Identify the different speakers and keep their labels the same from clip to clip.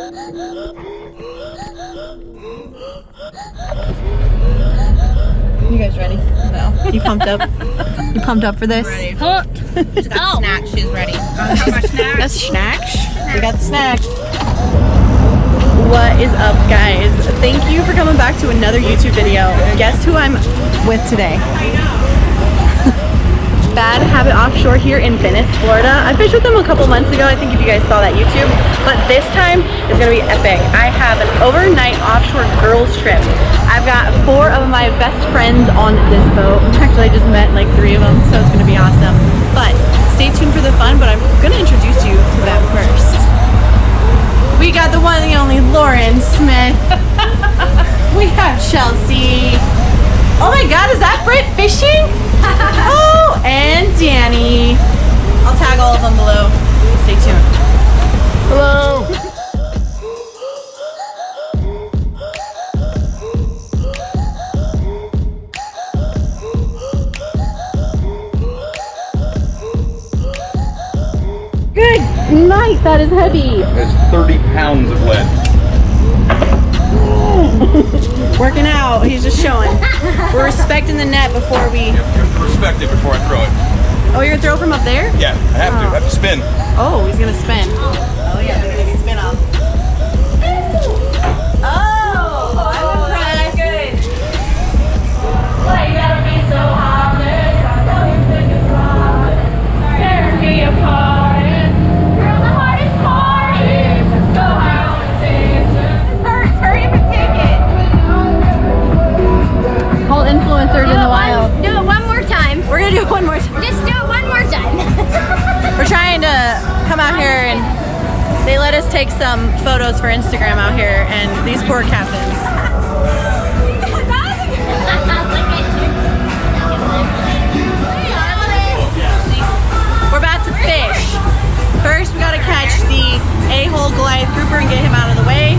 Speaker 1: You guys ready? No. You pumped up? You pumped up for this?
Speaker 2: Ready. Hooked. She's got snacks. She's ready. Snacks.
Speaker 1: That's snacks. We got the snacks. What is up, guys? Thank you for coming back to another YouTube video. Guess who I'm with today? Bad Habit Offshore here in Venice, Florida. I fished with them a couple months ago. I think if you guys saw that YouTube, but this time is gonna be epic. I have an overnight offshore girls trip. I've got 4 of my best friends on this boat. Actually, I just met like 3 of them, so it's gonna be awesome. But stay tuned for the fun, but I'm gonna introduce you to them first. We got the one and the only Lauren Smith. We have Chelsea. Oh my God, is that Britt fishing? Oh, and Danny. I'll tag all of them below. Stay tuned.
Speaker 3: Hello.
Speaker 1: Good night. That is heavy.
Speaker 3: It's 30 pounds of lead.
Speaker 1: Working out. He's just showing. We're respecting the net before we.
Speaker 3: You have to respect it before I throw it.
Speaker 1: Oh, you're gonna throw from up there?
Speaker 3: Yeah, I have to. I have to spin.
Speaker 1: Oh, he's gonna spin. Oh yeah, he's gonna spin off. Oh, I'm impressed. Good. Why you gotta be so heartless? I know you think it's hard. Tear me apart. You're the hardest part. So how it takes. Hurts. Hurry up and take it. It's called influencers in the wild.
Speaker 2: Do it one more time.
Speaker 1: We're gonna do it one more time.
Speaker 2: Just do it one more time.
Speaker 1: We're trying to come out here and they let us take some photos for Instagram out here, and these poor captains. We're about to fish. First we gotta catch the a-hole Goliath grouper and get him out of the way.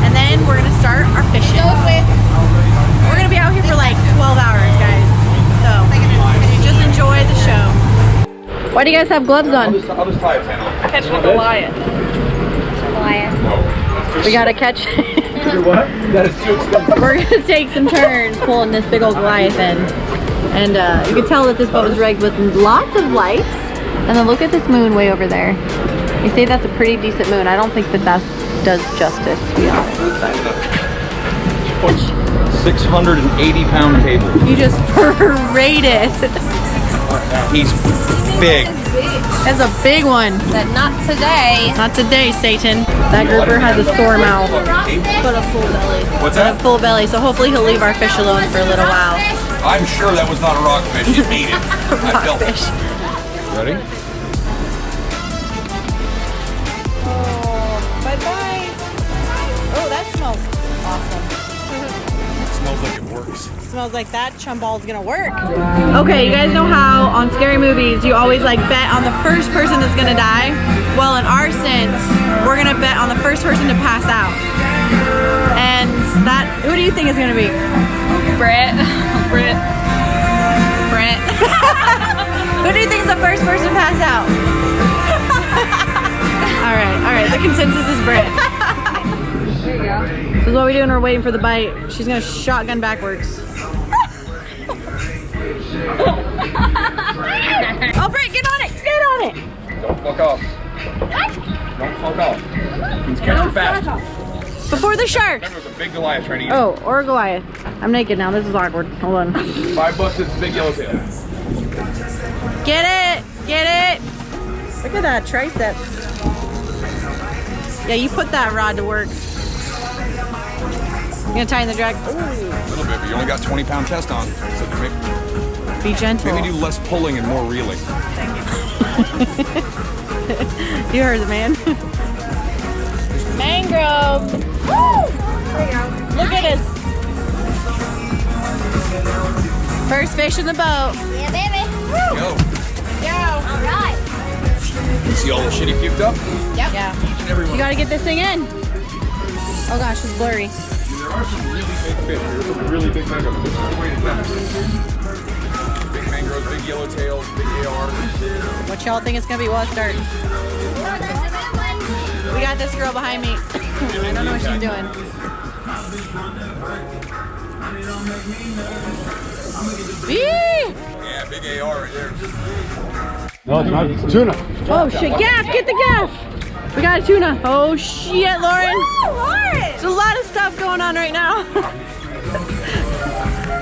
Speaker 1: And then we're gonna start our fishing. We're gonna be out here for like 12 hours, guys. So just enjoy the show. Why do you guys have gloves on?
Speaker 3: I'll just tie a 10 on.
Speaker 1: Catching a Goliath.
Speaker 3: No.
Speaker 1: We gotta catch.
Speaker 3: What? That is too expensive.
Speaker 1: We're gonna take some turns pulling this big old Goliath in. And you can tell that this boat is rigged with lots of lights. And then look at this moon way over there. You say that's a pretty decent moon. I don't think that does justice, to be honest.
Speaker 3: 680-pound cable.
Speaker 1: You just paraded.
Speaker 3: He's big.
Speaker 1: That's a big one.
Speaker 2: But not today.
Speaker 1: Not today, Satan. That grouper has a sore mouth, but a full belly.
Speaker 3: What's
Speaker 1: But a
Speaker 3: that?
Speaker 1: full belly, so hopefully he'll leave our fish alone for a little while.
Speaker 3: I'm sure that was not a rockfish. It ate it. I felt it.
Speaker 1: Rockfish.
Speaker 3: Ready?
Speaker 1: Oh, bye-bye. Oh, that smells awesome.
Speaker 3: It smells like it works.
Speaker 1: Smells like that chum ball's gonna work. Okay, you guys know how on scary movies you always like bet on the first person that's gonna die? Well, in our sense, we're gonna bet on the first person to pass out. And that, who do you think is gonna be?
Speaker 2: Britt.
Speaker 1: Brent. Who do you think is the first person to pass out? all right, the consensus is Brent.
Speaker 2: There you go.
Speaker 1: This is what we do when we're waiting for the bite. She's gonna shotgun backwards. Oh, Britt, get on it! Get on it!
Speaker 3: Don't fuck off. Don't fuck off. He's catching fast.
Speaker 1: Before the shark!
Speaker 3: There was a big Goliath trying to eat it.
Speaker 1: Oh, or a Goliath. I'm naked now. This is awkward. Hold on.
Speaker 3: $5 is a big yellowtail.
Speaker 1: Get it! Get it! Look at that tricep. Yeah, you put that rod to work. You gonna tighten the drag? Ooh.
Speaker 3: A little bit, but you only got 20-pound test on. So
Speaker 1: Be gentle.
Speaker 3: maybe do less pulling and more reeling.
Speaker 1: You heard the man. Mangrove! Woo!
Speaker 2: There you go.
Speaker 1: Look at us. First fish in the boat.
Speaker 2: Yeah, baby.
Speaker 3: Go.
Speaker 2: All right.
Speaker 3: You see all the shit he puked up?
Speaker 1: Yep. Yeah.
Speaker 3: Each and every one.
Speaker 1: You gotta get this thing in. Oh gosh, it's blurry.
Speaker 3: There are some really big fish. There's some really big mangroves. This is the way to go. Big mangroves, big yellowtails, big ARs.
Speaker 1: What y'all think it's gonna be? Well, let's start. We got this girl behind me. I don't know what she's doing.
Speaker 3: Yeah, big AR right there.
Speaker 4: No, it's not. It's tuna.
Speaker 1: Oh shit, gaff, get the gaff. We got a tuna. Oh shit, Lauren.
Speaker 2: Woo, Lauren!
Speaker 1: There's a lot of stuff going on right now.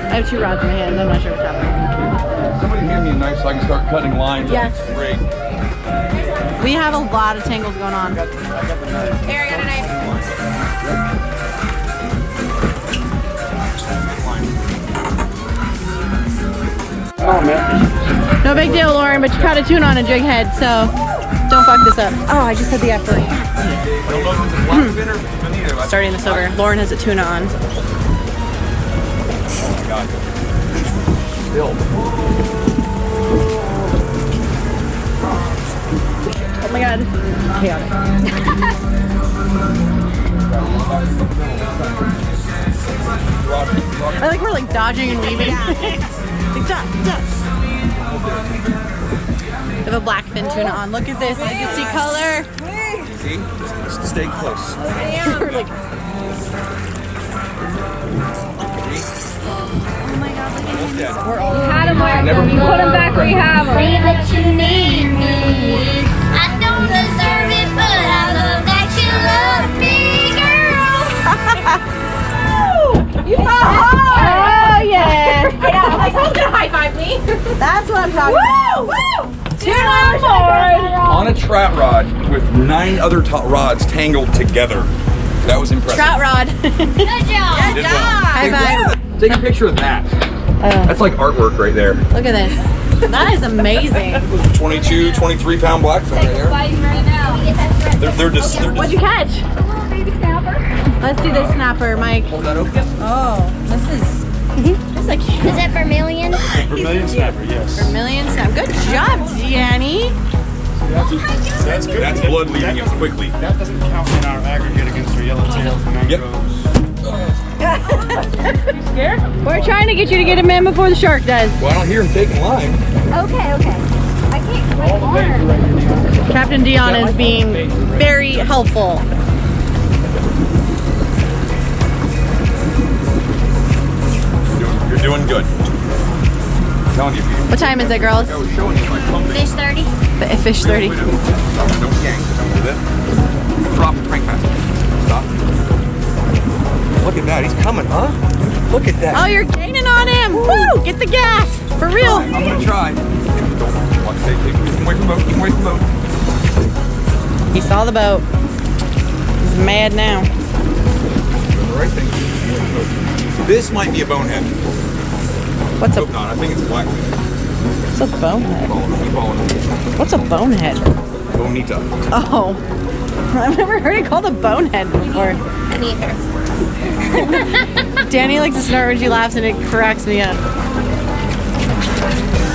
Speaker 1: I have 2 rods in my hand. I'm not sure what's happening.
Speaker 3: Somebody hand me a knife so I can start cutting lines.
Speaker 1: Yeah.
Speaker 3: Great.
Speaker 1: We have a lot of tangles going on.
Speaker 2: Here, I got a knife.
Speaker 4: Oh, man.
Speaker 1: No big deal, Lauren, but you caught a tuna on a jig head, so don't fuck this up. Oh, I just said the F word. Starting this over. Lauren has a tuna on.
Speaker 3: Oh my god. Bill.
Speaker 1: Oh my god. Chaotic. I like we're like dodging and weaving. Like duck, duck. We have a black fin tuna on. Look at this. You can see color.
Speaker 3: See? Just stay close.
Speaker 1: We're like, we're all
Speaker 2: Had him where you put him back where you have him.
Speaker 5: Say that you need me. I don't deserve it, but I love that you love me, girl.
Speaker 2: You got
Speaker 1: oh yeah.
Speaker 2: I know. I'm like, someone's gonna high five me.
Speaker 1: That's what I'm talking about.
Speaker 2: Woo!
Speaker 1: Tuna on board.
Speaker 3: On a trout rod with 9 other rods tangled together. That was impressive.
Speaker 1: Trout rod.
Speaker 5: Good job.
Speaker 3: You did well.
Speaker 1: High five.
Speaker 3: Take a picture of that. That's like artwork right there.
Speaker 1: Look at this. That is amazing.
Speaker 3: 22, 23 pound blackfin right there.
Speaker 5: Right now.
Speaker 3: They're just.
Speaker 1: What'd you catch?
Speaker 5: A little baby snapper.
Speaker 1: Let's see this snapper, Mike.
Speaker 3: Hold that open.
Speaker 1: Oh, this is like
Speaker 5: Is that Vermilion?
Speaker 4: Vermilion snapper, yes.
Speaker 1: Vermilion snap. Good job, Danny.
Speaker 4: That's good.
Speaker 3: That's blood leaving him quickly.
Speaker 4: That doesn't count in our aggregate against our yellowtails and mangroves.
Speaker 1: We're trying to get you to get him in before the shark does.
Speaker 3: Well, I don't hear him taking line.
Speaker 5: Okay, okay. I can't quite learn.
Speaker 1: Captain Dion is being very helpful.
Speaker 3: You're doing good. I'm telling you,
Speaker 1: What time is it, girls?
Speaker 3: I was showing you my pumping.
Speaker 5: Fish 30.
Speaker 1: Fish 30.
Speaker 3: Don't yank. Don't do that. Drop it right fast. Stop. Look at that. He's coming, huh? Look at that.
Speaker 1: Oh, you're gaining on him. Woo! Get the gas. For real.
Speaker 3: I'm gonna try. Don't watch. Keep him away from the boat. Keep him away from the boat.
Speaker 1: He saw the boat. He's mad now.
Speaker 3: The right thing. This might be a bonehead.
Speaker 1: What's a
Speaker 3: Hope not. I think it's a black.
Speaker 1: what's a bonehead?
Speaker 3: Keep following him.
Speaker 1: What's a bonehead?
Speaker 3: Bonita.
Speaker 1: Oh, I've never heard it called a bonehead before.
Speaker 5: Neither.
Speaker 1: Danny likes to snort when she laughs and it cracks me up.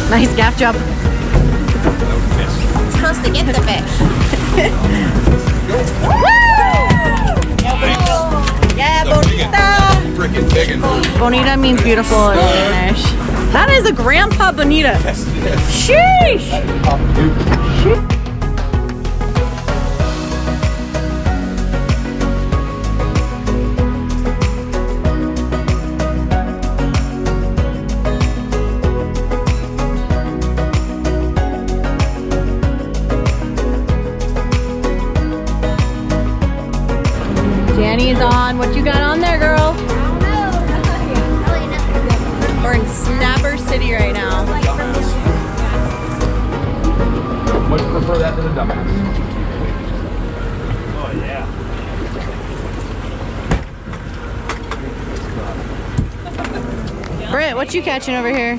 Speaker 1: Nice gaff job.
Speaker 2: Supposed to get the fish.
Speaker 1: Yeah, bonita.
Speaker 3: Freaking biggin.
Speaker 1: Bonita means beautiful in Spanish. That is a grandpa bonita.
Speaker 3: Yes, yes.
Speaker 1: Sheesh. Danny's on. What you got on there, girl? We're in Snapper City right now.
Speaker 3: Much prefer that than a dumbass.
Speaker 4: Oh, yeah.
Speaker 1: Britt, what you catching over here?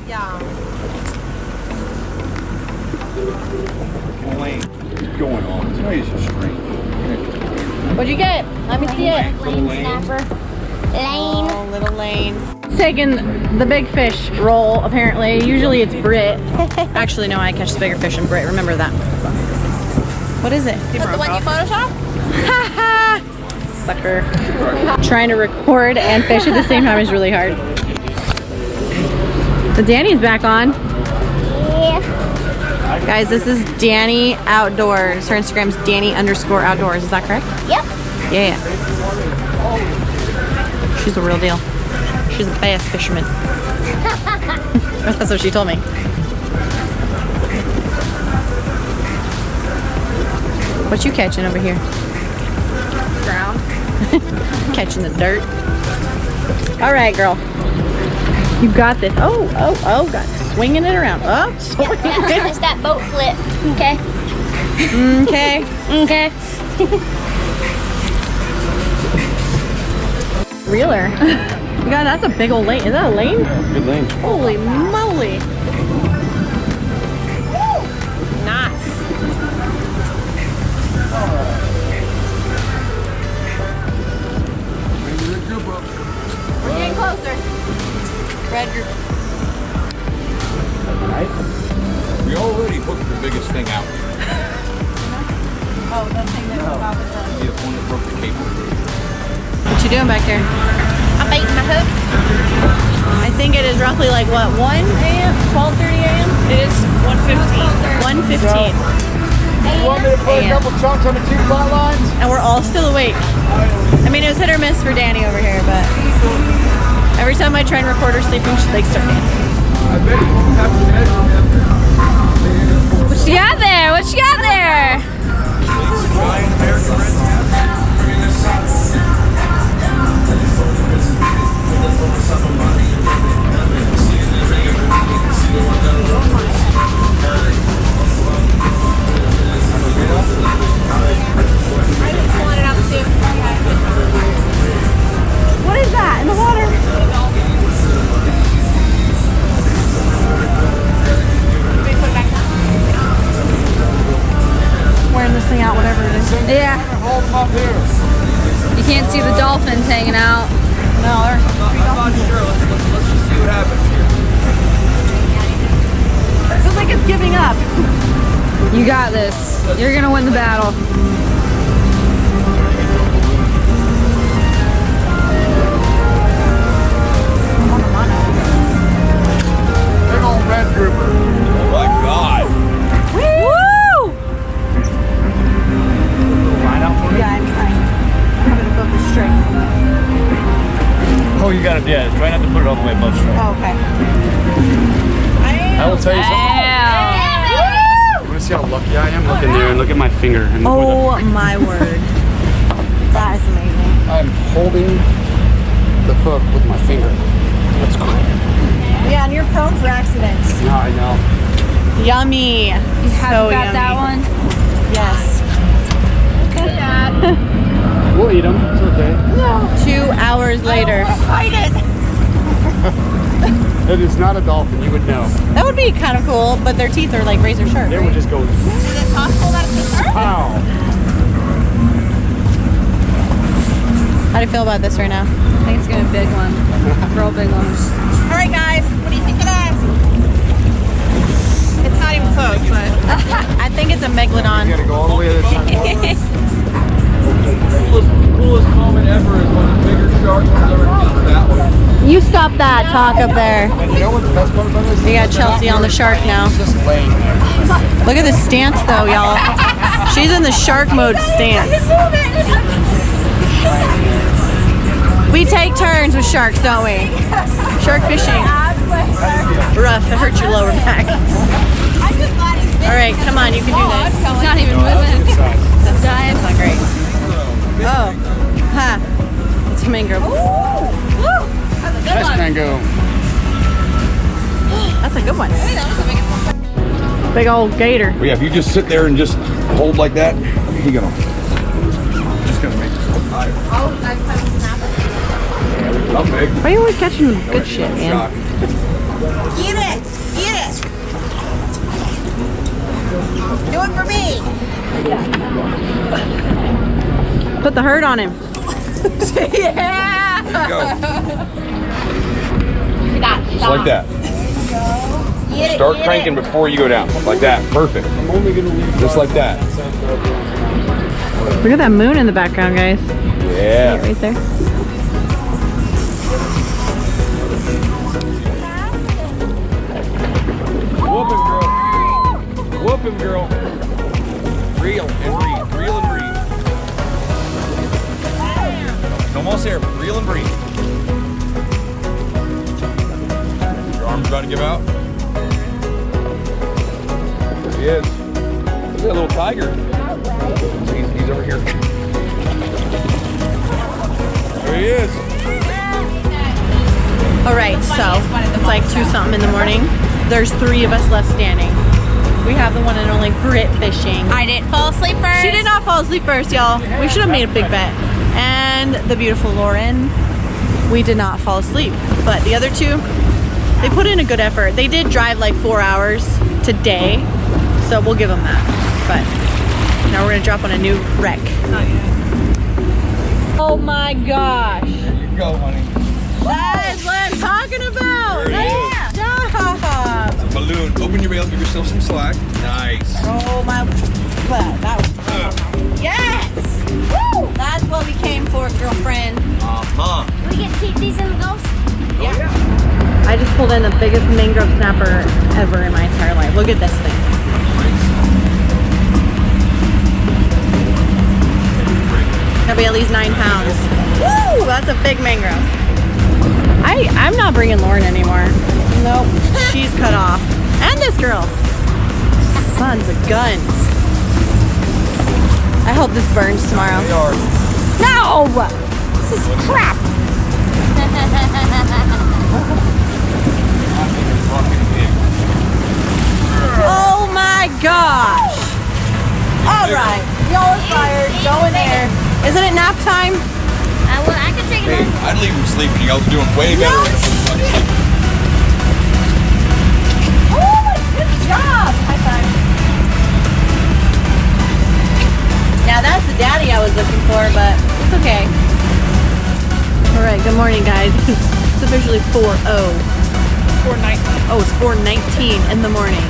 Speaker 3: Lane. What's going on? Today's just strange.
Speaker 1: What'd you get? Let me see it.
Speaker 5: Lane snapper. Lane.
Speaker 1: Oh, little Lane. Taking the big fish roll, apparently. Usually it's Britt. Actually, no, I catch the bigger fish than Britt. Remember that. What is it?
Speaker 2: Is that the one you photoshopped?
Speaker 1: Haha! Sucker. Trying to record and fish at the same time is really hard. The Danny's back on.
Speaker 5: Yeah.
Speaker 1: Guys, this is Danny Outdoors. Her Instagram's Danny_outdoors. Is that correct?
Speaker 5: Yep.
Speaker 1: Yeah. She's the real deal. She's a bass fisherman. That's what she told me. What you catching over here?
Speaker 2: Ground.
Speaker 1: Catching the dirt. All right, girl. You got this. Oh, got swinging it around. Oh, swinging it.
Speaker 5: It's that boat flip. Okay.
Speaker 1: Okay.
Speaker 5: Okay.
Speaker 1: Reeler. God, that's a big old lane. Is that a lane?
Speaker 3: Good lane.
Speaker 1: Holy moly. Nice. We're getting closer. Red group.
Speaker 3: Right? We already hooked the biggest thing out.
Speaker 1: Oh, that thing that broke off the
Speaker 3: Yeah, the one that broke the cable.
Speaker 1: What you doing back there?
Speaker 5: I'm baiting my hook.
Speaker 1: I think it is roughly like what, 1 a.m.? 12:30 a.m.?
Speaker 2: It is 1:15.
Speaker 1: 1:15.
Speaker 4: You want me to put a couple chunks on the 2 flat lines?
Speaker 1: And we're all still awake. I mean, it was hit or miss for Danny over here, but every time I try and record her sleeping, she likes to dance.
Speaker 3: I bet you have to measure him.
Speaker 2: What you got there? What you got there?
Speaker 3: Giant American red
Speaker 1: What is that in the water? Wearing this thing out, whatever it is.
Speaker 2: Yeah.
Speaker 4: Hold them up here.
Speaker 2: You can't see the dolphins hanging out.
Speaker 1: No, there's
Speaker 3: Let's just see what happens here.
Speaker 1: it feels like it's giving up.
Speaker 2: You got this. You're gonna win the battle.
Speaker 4: Big old red grouper.
Speaker 3: Oh my God.
Speaker 1: Woo!
Speaker 4: Line out for me?
Speaker 1: Yeah, I'm trying. I'm gonna go this straight.
Speaker 4: Oh, you got it. Yeah, try not to put it all the way above straight.
Speaker 1: Oh, okay.
Speaker 4: I will tell you something. You want to see how lucky I am? Look in there and look at my finger. And look where
Speaker 1: Oh my word. That is amazing.
Speaker 4: I'm holding the hook with my finger. That's cool.
Speaker 1: Yeah, and you're prone for accidents.
Speaker 4: No, I know.
Speaker 1: Yummy.
Speaker 2: You haven't got that one?
Speaker 1: Yes.
Speaker 4: We'll eat them. It's okay.
Speaker 1: 2 hours later.
Speaker 5: Fight it.
Speaker 4: It is not a dolphin. You would know.
Speaker 1: That would be kind of cool, but their teeth are like razor sharp.
Speaker 4: They would just go.
Speaker 5: Is it possible that it's a
Speaker 4: Pow.
Speaker 1: How do you feel about this right now?
Speaker 2: I think it's gonna be a big one. Real big one.
Speaker 5: All right, guys. What do you think it is? It's not even close, but
Speaker 1: I think it's a megalodon.
Speaker 4: You gotta go all the way to the side.
Speaker 3: Coolest moment ever is when the bigger shark comes over and gets that one.
Speaker 1: You stop that talk up there.
Speaker 4: And you know what the best part about this is?
Speaker 1: We got Chelsea on the shark now.
Speaker 4: It's just laying there.
Speaker 1: Look at the stance though, y'all. She's in the shark mode stance. We take turns with sharks, don't we? Shark fishing. Rough, it hurts your lower back. All right, come on, you can do this.
Speaker 2: It's not even moving.
Speaker 1: That's not great. Oh, ha. It's a mangrove.
Speaker 4: Nice mango.
Speaker 1: That's a good one. Big old gator.
Speaker 3: Well, yeah, if you just sit there and just hold like that, he's gonna just gonna make yourself tired. How big?
Speaker 1: Why are you always catching good shit, man?
Speaker 5: Get it. Get it. Do it for me.
Speaker 1: Put the hurt on him.
Speaker 5: Yeah.
Speaker 3: There you go.
Speaker 5: Stop.
Speaker 3: Just like that.
Speaker 5: Get it,
Speaker 3: Start
Speaker 5: get
Speaker 3: cranking
Speaker 5: it.
Speaker 3: before you go down. Like that. Perfect. Just like that.
Speaker 1: Look at that moon in the background, guys.
Speaker 3: Yeah.
Speaker 1: Right there.
Speaker 3: Whooping, girl. him, girl. Reel and breathe. Reel and breathe. He's almost there. Reel and breathe. Your arm's about to give out. There he is. Look at that little tiger. He's over here. There he is.
Speaker 1: All right, so it's like 2-something in the morning. There's 3 of us left standing. We have the one and only Brit fishing.
Speaker 2: I didn't fall asleep first.
Speaker 1: She did not fall asleep first, y'all. We should have made a big bet. And the beautiful Lauren, we did not fall asleep. But the other 2, they put in a good effort. They did drive like 4 hours today, so we'll give them that. But now we're gonna drop on a new wreck. Oh my gosh.
Speaker 3: There you go, honey.
Speaker 1: That is what I'm talking about.
Speaker 3: There it is.
Speaker 1: Stop.
Speaker 3: It's a balloon. Open your bail, give yourself some slack. Nice.
Speaker 1: Oh my, that was, yes. Woo! That's what we came for, girlfriend.
Speaker 5: We get to keep these in the ghost.
Speaker 1: Yeah. I just pulled in the biggest mangrove snapper ever in my entire life. Look at this thing. Gonna be at least 9 pounds. Woo! That's a big mangrove. I'm not bringing Lauren anymore. Nope. She's cut off. And this girl. Sons of guns. I hope this burns tomorrow.
Speaker 3: They are.
Speaker 1: No! This is crap. Oh my gosh. All right. Y'all are fired. Go in there. Isn't it nap time?
Speaker 5: I could take
Speaker 3: Hey,
Speaker 5: it on.
Speaker 3: I'd leave him sleeping. Y'all are doing way better.
Speaker 1: Oh, good job. High five. Now that's the daddy I was looking for, but it's okay. All right, good morning, guys. It's officially 4:00.
Speaker 2: 4:19.
Speaker 1: Oh, it's 4:19 in the morning.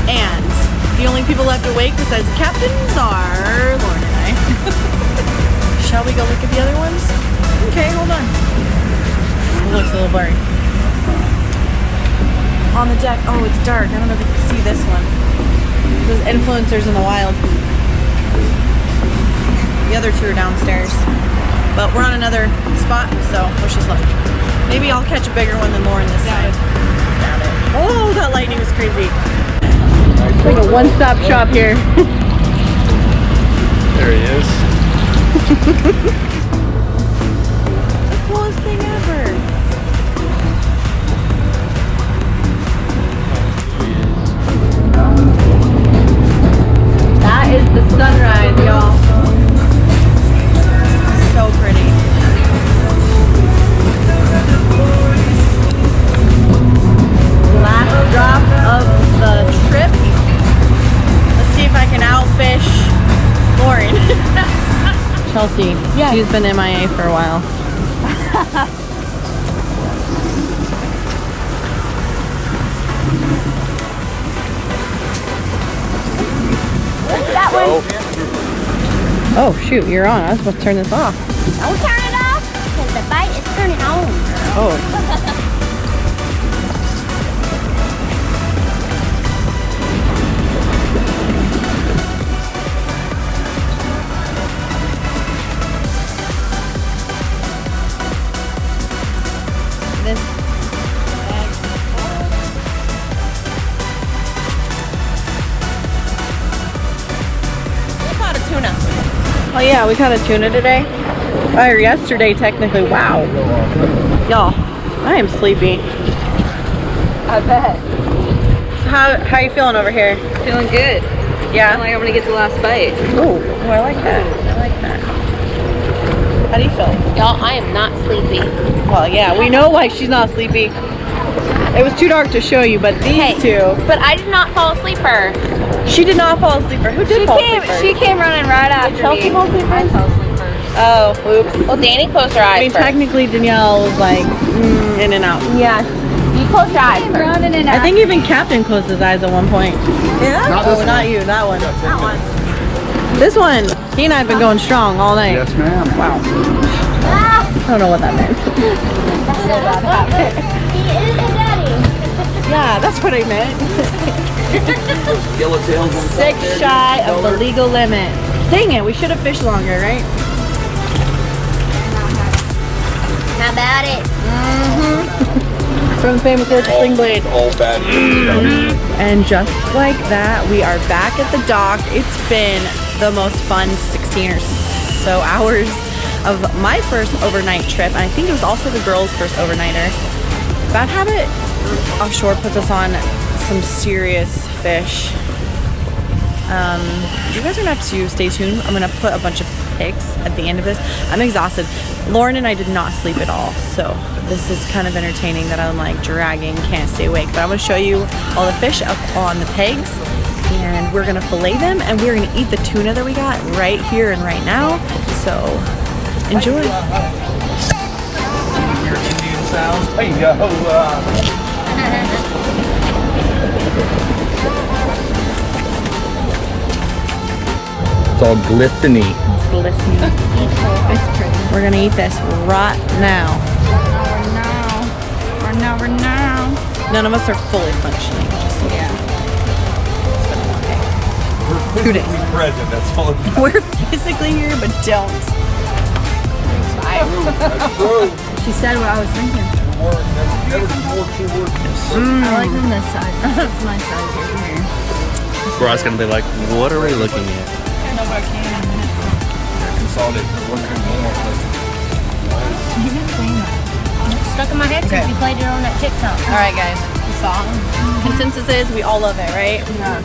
Speaker 1: And the only people left awake besides the captains are Lauren and I. Shall we go look at the other ones? Okay, hold on. It looks a little blurry. On the deck, oh, it's dark. I don't know if you can see this one. It says influencers in the wild. The other 2 are downstairs. But we're on another spot, so let's just look. Maybe I'll catch a bigger one than Lauren this time. Oh, that lightning was crazy. It's like a one-stop shop here.
Speaker 4: There he is.
Speaker 1: The coolest thing ever. That is the sunrise, y'all. So pretty. Last drop of the trip. Let's see if I can outfish Lauren. Chelsea, yeah. She's been MIA for a while.
Speaker 5: That one.
Speaker 1: Oh shoot, you're on. I was supposed to turn this off.
Speaker 5: Don't turn it off, because the bite is turning on.
Speaker 1: Oh. This bag.
Speaker 2: We caught a tuna.
Speaker 1: Oh yeah, we caught a tuna today. Or yesterday, technically. Wow. Y'all, I am sleepy.
Speaker 2: I bet.
Speaker 1: So how you feeling over here?
Speaker 2: Feeling good.
Speaker 1: Yeah?
Speaker 2: Like I'm gonna get the last bite.
Speaker 1: Oh, I like that. I like that. How do you feel?
Speaker 2: Y'all, I am not sleepy.
Speaker 1: Well, yeah, we know why she's not sleepy. It was too dark to show you, but these 2.
Speaker 2: But I did not fall asleep first.
Speaker 1: She did not fall asleep. Who did fall asleep first?
Speaker 2: She came running right after
Speaker 1: Chelsea
Speaker 2: me.
Speaker 1: fall asleep
Speaker 2: I
Speaker 1: first?
Speaker 2: fell asleep first.
Speaker 1: Oh, oops.
Speaker 2: Well, Danny closed her eyes
Speaker 1: I mean,
Speaker 2: first.
Speaker 1: technically Danielle was like in and out.
Speaker 2: Yeah. You closed your eyes first.
Speaker 5: Running and
Speaker 1: I think even Captain closed his eyes at one point.
Speaker 2: Yeah?
Speaker 1: Oh, not you, that one.
Speaker 2: That one.
Speaker 1: This one, he and I have been going strong all night.
Speaker 4: Yes, ma'am.
Speaker 1: Wow.
Speaker 5: Ah,
Speaker 1: I don't know what that meant.
Speaker 5: that's a bad habit. He is a daddy.
Speaker 1: Yeah, that's what I meant.
Speaker 3: Yellowtails.
Speaker 1: 6 shy of the legal limit. Dang it, we should have fished longer, right?
Speaker 5: How about it?
Speaker 1: From the famous word sling blade.
Speaker 3: All bad.
Speaker 1: And just like that, we are back at the dock. It's been the most fun 16 or so hours of my first overnight trip, and I think it was also the girls' first overnighter. Bad Habit Offshore puts us on some serious fish. You guys are gonna have to stay tuned. I'm gonna put a bunch of pics at the end of this. I'm exhausted. Lauren and I did not sleep at all, so this is kind of entertaining that I'm like dragging, can't stay awake. But I'm gonna show you all the fish up on the pegs, and we're gonna fillet them, and we're gonna eat the tuna that we got right here and right now. So enjoy.
Speaker 3: Your Indian sounds. Hey yo. It's all glistening.
Speaker 1: Glistening. We're gonna eat this right now. None of us are fully functioning. Yeah.
Speaker 3: We're
Speaker 1: 2 days.
Speaker 3: present. That's all.
Speaker 1: We're physically here, but don't.
Speaker 3: That's true.
Speaker 2: She said what I was thinking.
Speaker 3: Never more true words.
Speaker 2: I like them this size. This is my size right here.
Speaker 6: Bro's gonna be like, what are we looking at?
Speaker 3: Consolidate.
Speaker 2: You've been saying that. It's stuck in my head since you played it on that TikTok.
Speaker 1: All right, guys. The song. Consensus is we all love it, right?
Speaker 2: Yeah.